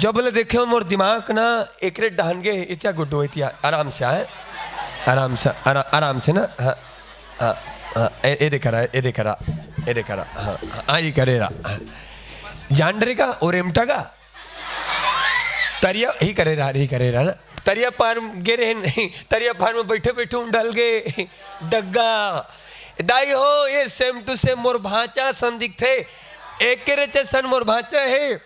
जब ले देखे मोर दिमाग ना एकरे डहनगे इतना गुड्डो इतना आराम से आए आराम से ना हाँ हाँ हाँ ए देखा हाँ हाँ ये करेरा जान डरे का और एमटा का तरिया ही करेरा ना तरिया पार गिरे नहीं तरिया पार में बैठे बैठे डल गए डग्गा दाई हो ये सेम टू सेम मोर भाचा संदिग्ध थे एक चे सन मोर भाचा है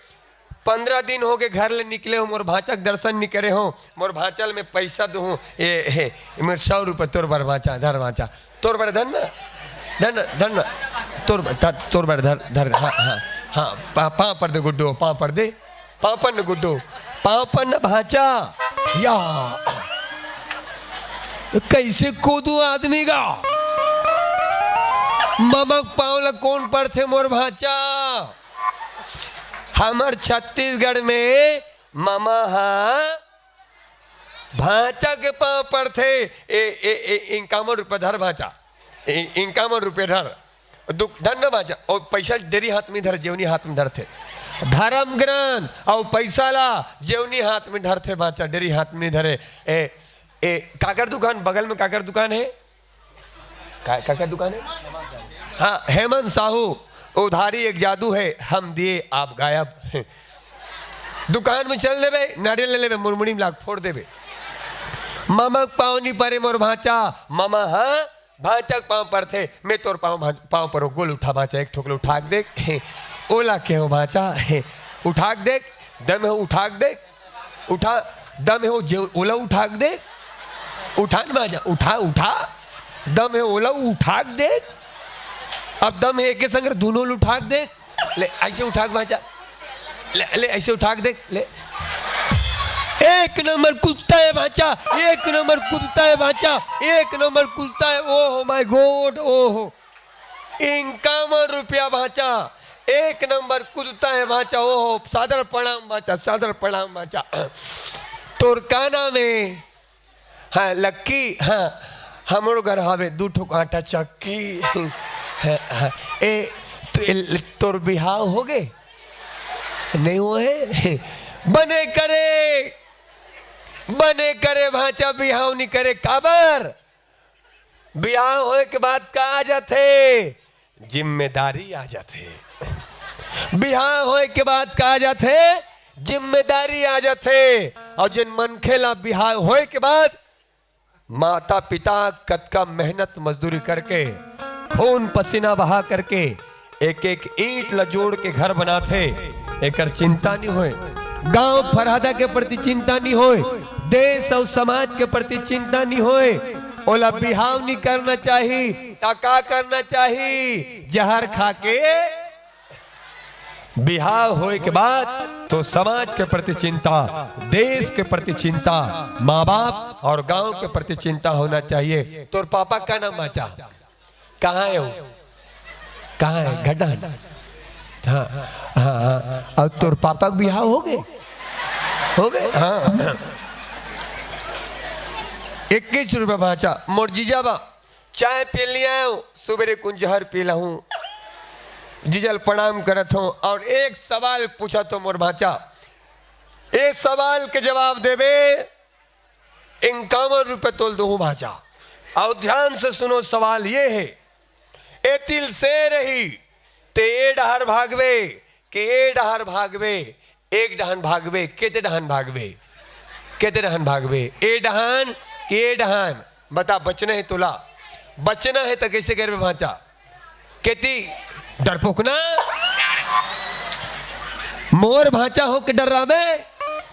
15 दिन हो गए घर ले निकले हो मोर भाचा के दर्शन नहीं करे हो मोर भाचल में पैसा दूँ ये मेरे 100 रुपये तोर बार भाचा धर भाचा तोर बार धन धन तोर बार धर हाँ हाँ हाँ पाँव पर दे गुड्डो पाँव पर दे पाँव पर न गुड्डो पाँव पर न भाचा या कैसे कूदू आदमी का ममक पावला कौन पर थे मोर भाचा हमार छत्तीसगढ़ में मामा हाँ भाचा के पाँव पर थे 51 रुपये धर भाचा 51 रुपये धर धन न भाचा और पैसा डेरी हाथ में धर जेवनी हाथ में धर थे धर्म ग्रंथ और पैसा ला जेवनी हाथ में धर थे भाचा डेरी हाथ में धरे काकर दुकान बगल में काकर दुकान है काकर दुकान है हाँ हेमंत साहू उधारी एक जादू है हम दिए आप गायब दुकान में चल देवे नारियल ले लेवे मुरमुड़ी में लाख फोड़ देवे मामा पाँव नहीं परे मोर भाचा मामा हाँ भाचा पाँव पर थे मैं तोर पाँव पर गोल उठा भाचा एक ठोकले उठा देख ओला के हो भाचा उठा देख दम है उठा देख उठा दम है जो ओला उठा देख उठा भाजा उठा उठा दम है ओला उठा देख अब दम है एक संग दोनों उठा दे ले ऐसे उठा भाजा ले ऐसे उठा देख ले एक नंबर कूदता है भाचा एक नंबर कूदता है भाचा एक नंबर कूदता है ओह माय गॉड ओह 51 रुपया भाचा एक नंबर कूदता है भाचा ओह सादर प्रणाम भाचा तोर का नाम है हाँ लक्की हाँ हमरो घर हवे 2 ठो आटा चक्की तोर बिहाव हो गए नहीं हुए बने करे भाचा बिहाव नहीं करे काबर बिहाव होए के बाद का आ जाते जिम्मेदारी आ जाते बिहाव होए के बाद का आ जाते जिम्मेदारी आ जाते और जिन मन खेला बिहाव होए के बाद माता पिता कतका मेहनत मजदूरी करके खून पसीना बहा करके एक एक ईंट लजोड़ के घर बनाते एकर चिंता नहीं होए गांव फरहादा के प्रति चिंता नहीं होए देश और समाज के प्रति चिंता नहीं होए ओला बिहाव नहीं करना चाहिए का करना चाहिए जहर खा के बिहाव होए के बाद तो समाज के प्रति चिंता देश के प्रति चिंता माँ बाप और गांव के प्रति चिंता होना चाहिए। तोर पापा का नाम बाचा कहाँ है वो कहाँ है गड्ढा हाँ हाँ हाँ और तोर पापा का बिहाव हो गए हाँ 21 रुपया भाचा मोर जीजा बा चाय पी लिया सुबेरे कुंजहर पी लहूं जीजल प्रणाम करत हूं और एक सवाल पूछा तो मोर भाचा एक सवाल के जवाब देवे 51 रुपये तोल दो भाचा और ध्यान से सुनो सवाल ये है ए तिल से रही ते ए डहर भागवे के ए डहर भागवे एक डहन भागवे केते डहन भागवे ए डहन के डहन बता बचना है तुला बचना है तो कैसे कर भाचा केती डरपोक ना मोर भाचा हो के डर रहा में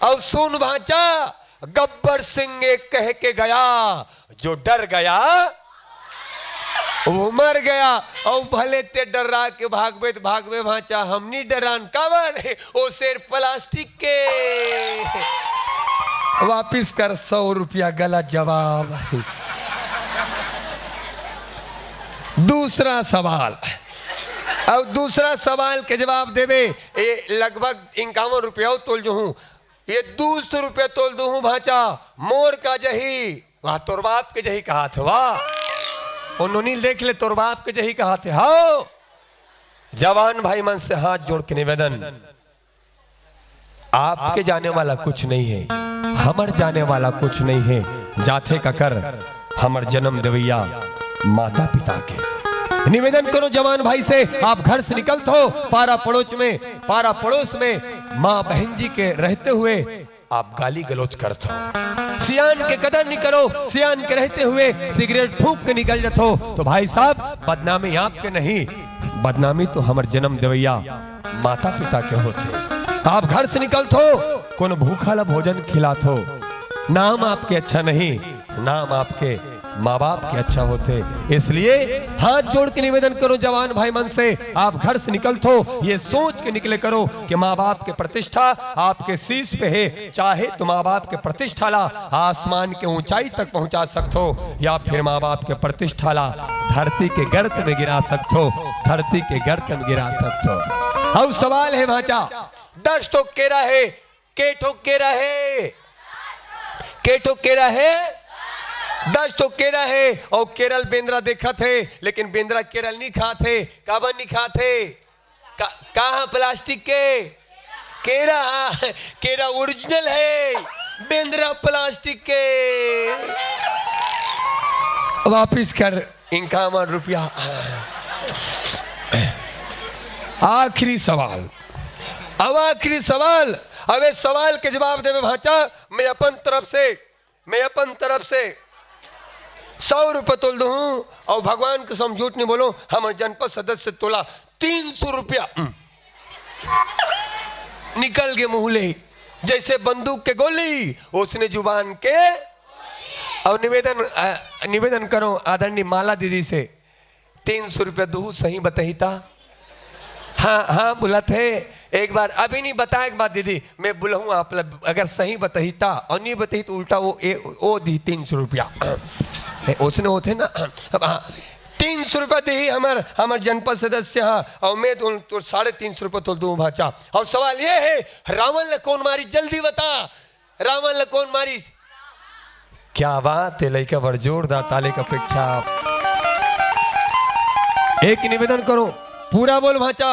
और सुन भाचा गब्बर सिंह एक कह के गया जो डर गया वो मर गया और भले ते डर रहा के भागवे भाचा हमनी डरान कावर है वो शेर प्लास्टिक के वापिस कर 100 रुपया गलत जवाब। दूसरा सवाल और दूसरा सवाल के जवाब देवे ये लगभग 51 रुपया तोल जो हूँ ये 200 रुपया तोल दो हूँ भाचा मोर का जही वाह तोर बाप के जही कहा थे वाह उन्होंने देख ले तोर बाप के जही कहा थे हाँ जवान भाई मन से हाथ जोड़ के निवेदन आपके जाने वाला कुछ नहीं है, हमर जाने वाला कुछ नहीं है। जाथे का कर हमर जन्म देवैया माता पिता के। निवेदन करो जवान भाई से, आप घर से निकलते हो पारा पड़ोस में माँ बहन जी के रहते हुए आप गाली गलौज करते हो। सियान के कदर नहीं करो, सियान के रहते हुए सिगरेट फूंक के निकल जाते हो तो भाई साहब बदनामी आपके नहीं, बदनामी तो हमारे जन्म देवैया माता पिता के होते। आप घर से निकलते हो कौन भूखा भोजन खिलाते हो, नाम आपके अच्छा नहीं, नाम आपके माँ बाप के अच्छा होते। इसलिए हाथ जोड़ के निवेदन करो जवान भाई मन से, आप घर से निकलते हो ये सोच के निकले करो कि माँ बाप के प्रतिष्ठा आपके शीश पे है। चाहे तो माँ बाप के प्रतिष्ठा ला आसमान के ऊंचाई तक पहुंचा सकते हो, या फिर माँ बाप के प्रतिष्ठा ला धरती के गर्त में गिरा सकते हो, धरती के गर्त में गिरा सकते हो। अब सवाल है भाचा, 10 ठोक केरा है, के ठोक केरा है, के ठोक केरा है, 10 ठोक केरा है। और केरल बेंद्रा देखा थे, लेकिन बेंद्रा केरल नहीं खाते, काबर नहीं खाते, कहा प्लास्टिक के केरा, केरा ओरिजिनल है, बेंद्रा प्लास्टिक के। वापिस कर 51 रुपया। आखिरी सवाल, अब आखिरी सवाल, अब इस सवाल के जवाब देवे भाचा मैं अपन तरफ से 100 रुपये तोल दूं और भगवान के सम झूठ नहीं बोलो, हमारे जनपद सदस्य तोला 300 रुपया निकल के मुहले जैसे बंदूक के गोली, उसने जुबान के। और निवेदन करो आदरणीय माला दीदी से, 300 रुपया दू सही बताईता। हाँ बोला थे एक बार, अभी नहीं बताया एक बात दीदी, मैं बुलाऊँ आप अगर सही बताईता, और नहीं बताई तो उल्टा वो दी 300 रुपया उसने होते ना। 300 रुपया दी हमार जनपद सदस्य, और मैं तो 350 रुपये तोल दूँ भाचा। और सवाल ये है, रावण ने कौन मारी, जल्दी बता, रावण ने कौन मारी। क्या बात है, लड़का बड़ जोरदार ताले का अपेक्षा। एक निवेदन करो, पूरा बोल भाचा।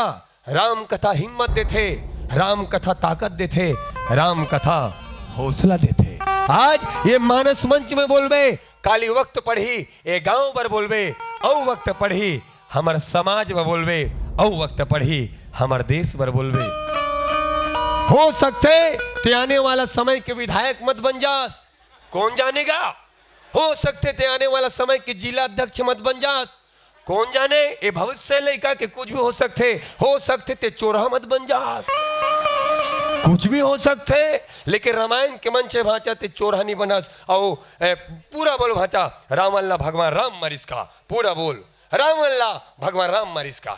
राम कथा हिम्मत देते, राम कथा ताकत देते, राम कथा हौसला देते। आज ये मानस मंच में बोलबे, काली वक्त पढ़ी ये गांव पर बोलबे, औ वक्त पढ़ी हमार समाज में बोलबे, औ वक्त पढ़ी हमार देश पर बोलबे। हो सकते ते आने वाला समय के विधायक मत बन जास, कौन जानेगा। हो सकते ते आने वाला समय के जिला अध्यक्ष मत बन जास, कौन जाने। ये भविष्य लड़का के कुछ भी हो सकते ते चोरहा मत बन जास, कुछ भी हो सकते। लेकिन रामायण के मन से भाचा ते चोरहा नहीं बनस। और पूरा बोल भाचा, रामल्ला भगवान राम मरिस का, पूरा बोल, रामल्ला भगवान राम मरिस का,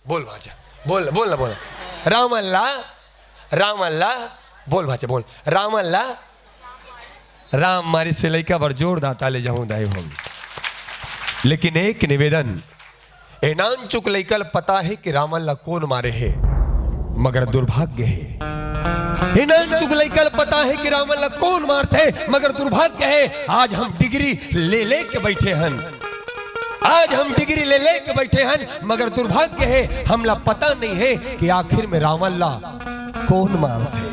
बोल भाचा, बोल ना बोल, रामल्ला बोल भाचा, बोल रामल्ला राम मारिस से लड़का बर जोरदार ताले जाऊं दाई हम। लेकिन एक निवेदन, एनान चुक लैकल पता है कि रामल्ला कौन मारे है, मगर दुर्भाग्य है। एनान चुक लैकल पता है कि रामल्ला कौन मारते, मगर दुर्भाग्य है आज हम डिग्री ले के बैठे हन, आज हम डिग्री ले के बैठे हन, मगर दुर्भाग्य है हमला पता नहीं है कि आखिर में रामल्ला कौन मारते।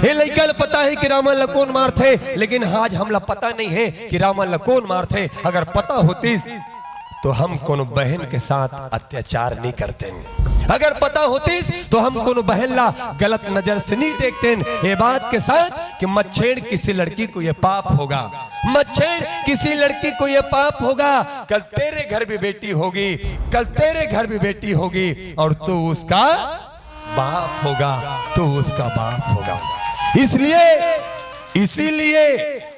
ये लैकल पता है कि रामल्ला कौन मारते, लेकिन आज हमला पता नहीं है कि रामल्ला कौन मारते। अगर पता होती तो हम कोनो बहन के साथ अत्याचार नहीं करते, अगर पता होती तो हम कोनो बहन ला गलत नजर से नहीं देखते। ये बात के साथ कि मच्छेड़ किसी लड़की को ये पाप होगा, मच्छेड़ किसी लड़की को ये पाप होगा। कल तेरे घर भी बेटी होगी, कल तेरे घर भी बेटी होगी, और तू उसका बाप होगा, तू उसका बाप होगा। इसीलिए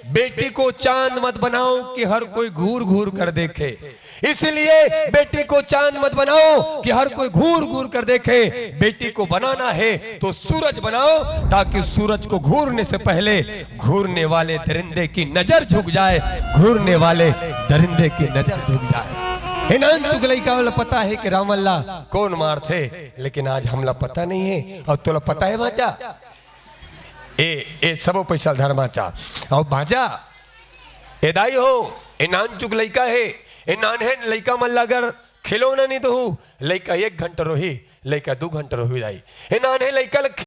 बेटी को चांद मत बनाओ कि हर कोई घूर घूर कर देखे, इसलिए बेटी को चांद मत बनाओ कि हर कोई घूर घूर कर देखे। बेटी को बनाना है तो सूरज बनाओ, ताकि सूरज को घूरने से पहले घूरने वाले दरिंदे की नजर झुक जाए, घूरने वाले दरिंदे की नजर झुक जाए। इनान चुगलई का वाला पता है कि रामल्ला कौन मार थे, लेकिन आज हमला पता नहीं है। और तोला पता है बाचा, ए सबो पैसा धर्माचा और बाजा ए दाई हो, ए नान चुक लइका है, ए नान है लइका मन अगर खिलौना नहीं तो लइका 1 घंटा रोही, लइका 2 घंटा रोही दाई। ए नान है लइका